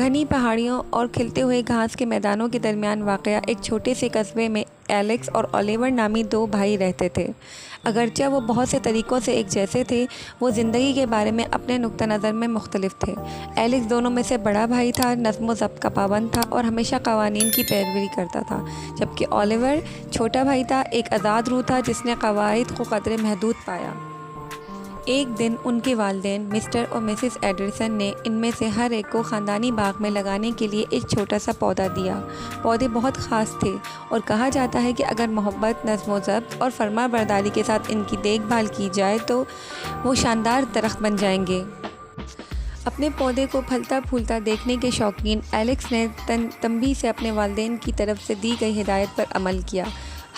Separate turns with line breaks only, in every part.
گھنی پہاڑیوں اور کھلتے ہوئے گھاس کے میدانوں کے درمیان واقع ایک چھوٹے سے قصبے میں ایلیکس اور اولیور نامی دو بھائی رہتے تھے۔ اگرچہ وہ بہت سے طریقوں سے ایک جیسے تھے، وہ زندگی کے بارے میں اپنے نقطہ نظر میں مختلف تھے۔ ایلیکس دونوں میں سے بڑا بھائی تھا، نظم و ضبط کا پابند تھا اور ہمیشہ قوانین کی پیروی کرتا تھا، جبکہ اولیور چھوٹا بھائی تھا، ایک آزاد روح تھا جس نے قواعد کو قدرے محدود پایا۔ ایک دن ان کے والدین مسٹر اور مسز ایڈرسن نے ان میں سے ہر ایک کو خاندانی باغ میں لگانے کے لیے ایک چھوٹا سا پودا دیا۔ پودے بہت خاص تھے اور کہا جاتا ہے کہ اگر محبت، نظم و ضبط اور فرما برداری کے ساتھ ان کی دیکھ بھال کی جائے تو وہ شاندار درخت بن جائیں گے۔ اپنے پودے کو پھلتا پھولتا دیکھنے کے شوقین ایلیکس نے تنبیہ سے اپنے والدین کی طرف سے دی گئی ہدایت پر عمل کیا۔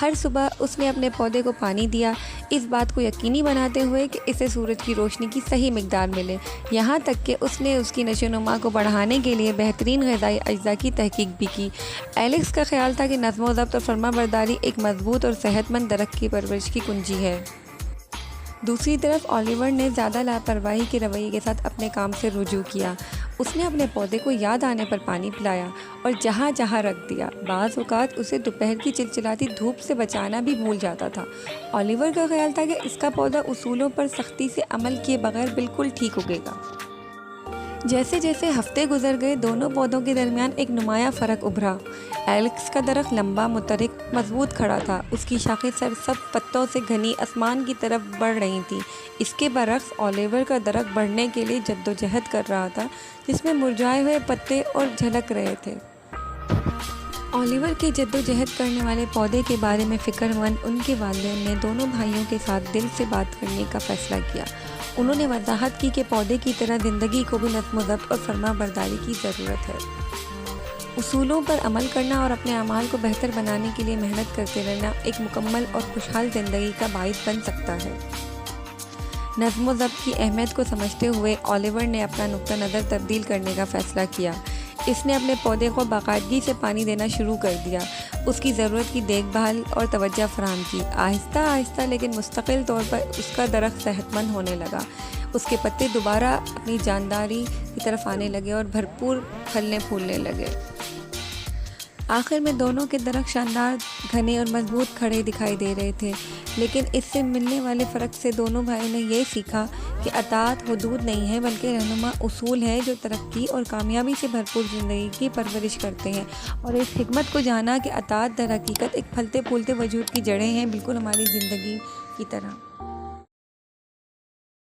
ہر صبح اس نے اپنے پودے کو پانی دیا، اس بات کو یقینی بناتے ہوئے کہ اسے سورج کی روشنی کی صحیح مقدار ملے۔ یہاں تک کہ اس نے اس کی نشو و نما کو بڑھانے کے لیے بہترین غذائی اجزاء کی تحقیق بھی کی۔ ایلیکس کا خیال تھا کہ نظم و ضبط اور فرما برداری ایک مضبوط اور صحت مند درخت کی پرورش کی کنجی ہے۔ دوسری طرف اولیور نے زیادہ لاپرواہی کے رویے کے ساتھ اپنے کام سے رجوع کیا۔ اس نے اپنے پودے کو یاد آنے پر پانی پلایا اور جہاں جہاں رکھ دیا۔ بعض اوقات اسے دوپہر کی چلچلاتی دھوپ سے بچانا بھی بھول جاتا تھا۔ اولیور کا خیال تھا کہ اس کا پودا اصولوں پر سختی سے عمل کیے بغیر بالکل ٹھیک اگے گا۔ جیسے جیسے ہفتے گزر گئے، دونوں پودوں کے درمیان ایک نمایاں فرق ابھرا۔ ایلیکس کا درخت لمبا، متحرک، مضبوط کھڑا تھا۔ اس کی شاخیں سرسبز پتوں سے گھنی آسمان کی طرف بڑھ رہی تھیں۔ اس کے برعکس اولیور کا درخت بڑھنے کے لیے جدوجہد کر رہا تھا، جس میں مرجھائے ہوئے پتے اور جھلک رہے تھے۔ اولیور کے جدوجہد کرنے والے پودے کے بارے میں فکر مند ان کے والدین نے دونوں بھائیوں کے ساتھ دل سے بات کرنے کا فیصلہ کیا۔ انہوں نے وضاحت کی کہ پودے کی طرح زندگی کو بھی نظم و ضبط اور فرما برداری کی ضرورت ہے۔ اصولوں پر عمل کرنا اور اپنے اعمال کو بہتر بنانے کے لیے محنت کرتے رہنا ایک مکمل اور خوشحال زندگی کا باعث بن سکتا ہے۔ نظم و ضبط کی اہمیت کو سمجھتے ہوئے اولیور نے اپنا نقطہ نظر تبدیل کرنے کا فیصلہ کیا۔ اس نے اپنے پودے کو باقاعدگی سے پانی دینا شروع کر دیا، اس کی ضرورت کی دیکھ بھال اور توجہ فراہم کی۔ آہستہ آہستہ لیکن مستقل طور پر اس کا درخت صحت مند ہونے لگا۔ اس کے پتے دوبارہ اپنی جانداری کی طرف آنے لگے اور بھرپور پھلنے پھولنے لگے۔ آخر میں دونوں کے درخت شاندار، گھنے اور مضبوط کھڑے دکھائی دے رہے تھے۔ لیکن اس سے ملنے والے فرق سے دونوں بھائیوں نے یہ سیکھا کہ اطاعت حدود نہیں ہے بلکہ رہنما اصول ہے جو ترقی اور کامیابی سے بھرپور زندگی کی پرورش کرتے ہیں، اور اس حکمت کو جانا کہ اطاعت در حقیقت ایک پھلتے پھولتے وجود کی جڑیں ہیں، بالکل ہماری زندگی کی طرح۔